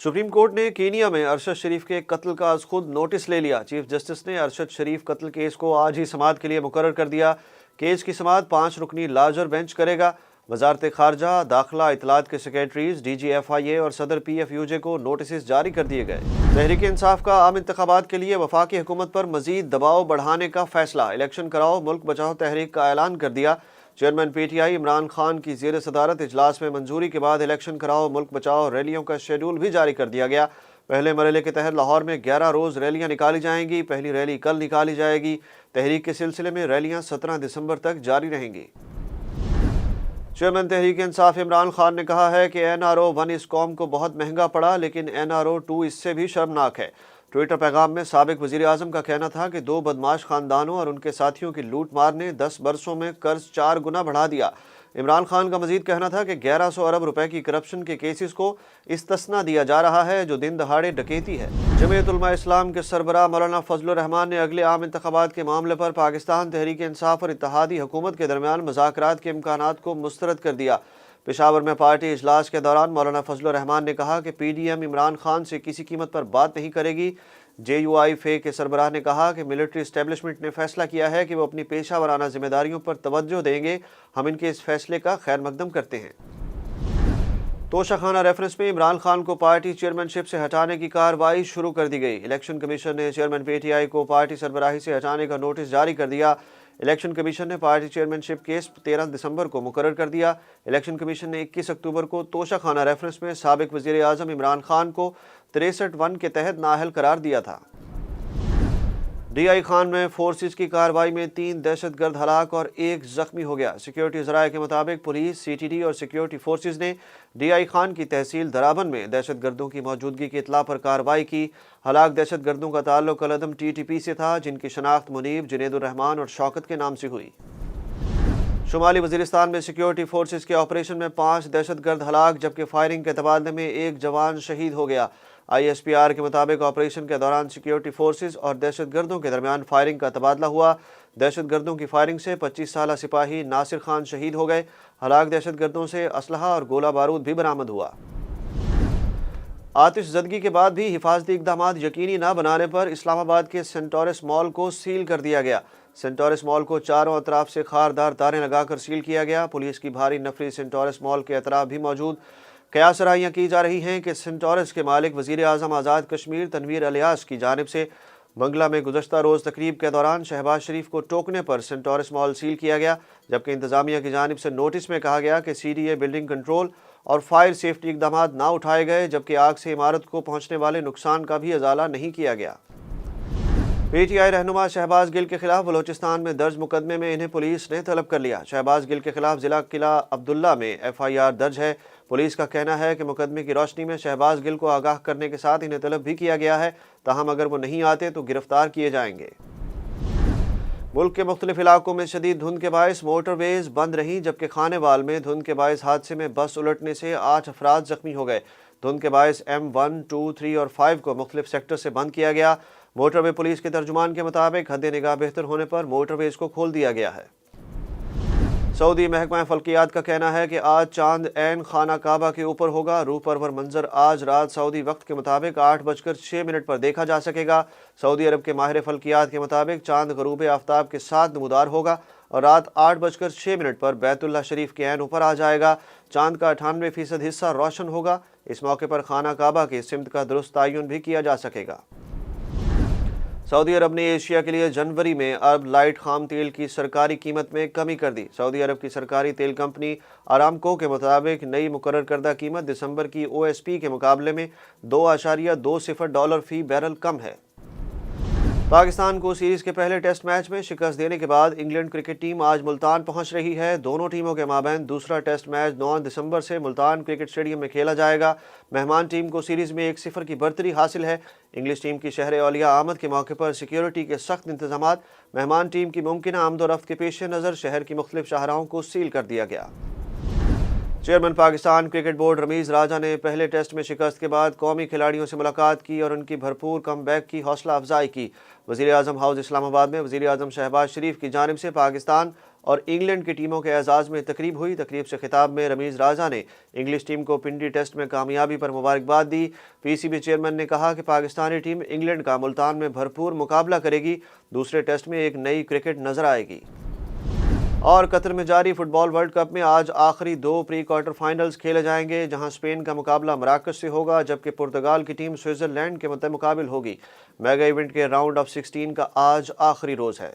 Supreme court ने Kenya में अरशद शरीफ के कत्ल का आज खुद नोटिस ले लिया। चीफ जस्टिस ने अरशद शरीफ कत्ल केस को आज ही समाअत के लिए मुकर्रर कर दिया। केस की समाअत 5 रुकनी लार्जर बेंच करेगा। वजारत खारजा, दाखिला, इतलात के सेक्रेटरीज, DGFIA और सदर PFUJ को नोटिस जारी कर दिए गए। तहरीक इंसाफ का आम इंतखाबात के लिए वफाकी हुकूमत पर मजीद दबाव बढ़ाने का फैसला। इलेक्शन कराओ मुल्क बचाओ तहरीक का ऐलान कर दिया। चेयरमैन PTI इमरान खान की ज़ेर सदारत इजलास में मंजूरी के बाद इलेक्शन कराओ मुल्क बचाओ रैलियों का शेड्यूल भी जारी कर दिया गया। पहले मरहले के तहत लाहौर में 11 रोज़ रैलियां निकाली जाएंगी। पहली रैली कल निकाली जाएगी। तहरीक के सिलसिले में रैलियां 17 दिसंबर तक जारी रहेंगी। चेयरमैन तहरीक इंसाफ इमरान खान ने कहा है कि NRO 1 इस कौम को बहुत महंगा पड़ा, लेकिन NRO 2 इससे भी शर्मनाक है। ट्विटर पैगाम में साबिक वज़ीर आज़म का कहना था कि 2 बदमाश खानदानों और उनके साथियों की लूट मार ने 10 बरसों में कर्ज 4 गुना बढ़ा दिया। इमरान खान का मजीद कहना था कि 1100 अरब रुपए की करप्शन के केसेस को इस्तिस्ना दिया जा रहा है, जो दिन दहाड़े डकैती है। जमीयत उलमा इस्लाम के सरबराह मौलाना फजलुर रहमान ने अगले आम इंतखाबात के मामले पर पाकिस्तान तहरीक इंसाफ और इत्तेहादी हुकूमत के दरमियान मुज़ाकरात के इम्कानात को मुस्तरद कर दिया। पेशावर में पार्टी इजलास के दौरान मौलाना फजलुर रहमान ने कहा कि PDM इमरान खान से किसी कीमत पर बात नहीं करेगी। JUI-FE के सरबराह ने कहा कि मिलिट्री इस्टेब्लिशमेंट ने फैसला किया है कि वो अपनी पेशा वराना जिम्मेदारियों पर तवज्जो देंगे। हम इनके इस फैसले का खैर मकदम करते हैं। तोशाखाना रेफरेंस में इमरान खान को पार्टी चेयरमैनशिप से हटाने की कार्रवाई शुरू कर दी गई। इलेक्शन कमीशन ने चेयरमैन PTI को पार्टी सरबराही से हटाने का नोटिस जारी कर दिया। इलेक्शन कमीशन ने पार्टी चेयरमैनशिप केस 13 दिसंबर को मुकर्रर कर दिया। इलेक्शन कमीशन ने 21 अक्टूबर को तोशाखाना रेफरेंस में साबिक वज़ीर आज़म इमरान खान को 63(1) के तहत नाअहल करार दिया था। DI खान में फोर्सेज की कार्रवाई में 3 दहशतगर्द हलाक और 1 जख्मी हो गया। सिक्योरिटी ज़राए के मुताबिक पुलिस, CTD और सिक्योरिटी फोर्सेज ने DI खान की तहसील दराबन में दहशतगर्दों की मौजूदगी की इत्तला पर कार्रवाई की। हलाक दहशतगर्दों का ताल्लुक कलअदम TTP से था, जिनकी शनाख्त मुनीब, जुनैदुर रहमान और शौकत के नाम से हुई। शुमाली वज़ीरिस्तान में सिक्योरिटी फोर्सेज के ऑपरेशन में 5 दहशतगर्द हलाक, जबकि फायरिंग के तबादले में 1 जवान शहीद हो गया। ISPR के मुताबिक ऑपरेशन के दौरान सिक्योरिटी फोर्सेज और दहशतगर्दों के दरमियान फायरिंग का तबादला हुआ। दहशतगर्दों की फायरिंग से 25 साला सिपाही नासिर खान शहीद हो गए। हलाक दहशतगर्दों से असलहा और गोला बारूद भी बरामद हुआ। आतिश ज़दगी के बाद भी हिफाजती इक़दामात यकीनी न बनाने पर इस्लामाबाद के सेंटोरस मॉल को सील कर दिया गया। सेंटोरस मॉल को चारों अतराफ से खारदार तारें लगाकर सील किया गया। पुलिस की भारी नफरी सेंटोरस मॉल के अतराफ भी मौजूद। कयास राहियाँ की जा रही हैं कि सेंटोरस के मालिक वज़ीर आज़म आज़ाद कश्मीर तनवीर अलियास की जानिब से बंगला में गुज़श्ता रोज़ तकरीब के दौरान शहबाज शरीफ को टोकने पर सेंटोरस मॉल सील किया गया, जबकि इंतज़ामिया की जानिब से नोटिस में कहा गया कि CDA बिल्डिंग कंट्रोल और फायर सेफ्टी इक़दामात ना उठाए गए, जबकि आग से इमारत को पहुँचने वाले नुकसान का भी अजाला नहीं किया गया। PTI रहनुमा शहबाज गिल के खिलाफ बलोचिस्तान में दर्ज मुकदमे में इन्हें पुलिस ने तलब कर लिया। शहबाज गिल के खिलाफ जिला किला अब्दुल्ला में FIR दर्ज है। पुलिस का कहना है कि मुकदमे की रोशनी में शहबाज गिल को आगाह करने के साथ इन्हें तलब भी किया गया है, ताहम अगर वो नहीं आते तो गिरफ्तार किए जाएंगे। मुल्क के मुख्तलिफ इलाकों में शदीद धुंध के बायस मोटरवेज बंद रहीं, जबकि खानेवाल में धुंध के बायस हादसे में बस उलटने से 8 अफराद जख्मी हो गए। धुंध के बायस M1, 2, 3 और 5 को मुख्तलिफ सेक्टर से बंद किया गया। मोटरवे पुलिस के तर्जुमान के मुताबिक हद निगाह बेहतर होने पर मोटरवेज को खोल दिया गया है। सऊदी महकमा फल्कियात का कहना है कि आज चांद ऐन खाना काबा के ऊपर होगा। रूह परवर मंजर आज रात सऊदी वक्त के मुताबिक 8:06 पर देखा जा सकेगा। सऊदी अरब के माहिर फल्कियात के मुताबिक चांद गरूब आफ्ताब के साथ नमूदार होगा और रात 8:06 पर बैतुल्लाह शरीफ के ऐन ऊपर आ जाएगा। चांद का 98% हिस्सा रोशन होगा। इस मौके पर खाना काबा की सिमत का दुरुस्त तयन भी किया जा सकेगा। सऊदी अरब ने एशिया के लिए जनवरी में अरब लाइट खाम तेल की सरकारी कीमत में कमी कर दी। सऊदी अरब की सरकारी तेल कंपनी आरामको के मुताबिक नई मुकर्रर करदा कीमत दिसंबर की OSP के मुकाबले में $2.20 फी बैरल कम है। पाकिस्तान को सीरीज के पहले टेस्ट मैच में शिकस्त देने के बाद इंग्लैंड क्रिकेट टीम आज मुल्तान पहुंच रही है। दोनों टीमों के माबैन दूसरा टेस्ट मैच 9 दिसंबर से मुल्तान क्रिकेट स्टेडियम में खेला जाएगा। मेहमान टीम को सीरीज में 1-0 की बढ़तरी हासिल है। इंग्लिश टीम की शहर औलिया आमद के मौके पर सिक्योरिटी के सख्त इंतजामात। मेहमान टीम की मुमकिन आमदोरफ्त के पेश नज़र शहर की मुख्तलिफ शाहराहों को सील कर दिया गया। Chairman Pakistan cricket board Ramiz Raja ने पहले टेस्ट में शिकस्त के बाद कौमी खिलाड़ियों से मुलाकात की और उनकी भरपूर कम बैक की हौसला अफजाई की। वज़ीर आज़म हाउस इस्लामाबाद में वज़ीर आज़म शहबाज शरीफ की जानिब से पाकिस्तान اور انگلینڈ کی ٹیموں کے اعزاز میں تقریب ہوئی۔ تقریب سے خطاب میں رمیز راجہ نے انگلش ٹیم کو پنڈی ٹیسٹ میں کامیابی پر مبارکباد دی۔ پی سی بی چیئرمین نے کہا کہ پاکستانی ٹیم انگلینڈ کا ملتان میں بھرپور مقابلہ کرے گی۔ دوسرے ٹیسٹ میں ایک نئی کرکٹ نظر آئے گی۔ اور قطر میں جاری فٹ بال ورلڈ کپ میں آج آخری 2 پری کوارٹر فائنلز کھیلے جائیں گے، جہاں اسپین کا مقابلہ مراکش سے ہوگا جبکہ پرتگال کی ٹیم سوئٹزرلینڈ کے مقابل ہوگی۔ میگا ایونٹ کے راؤنڈ آف 16 کا آج آخری روز ہے۔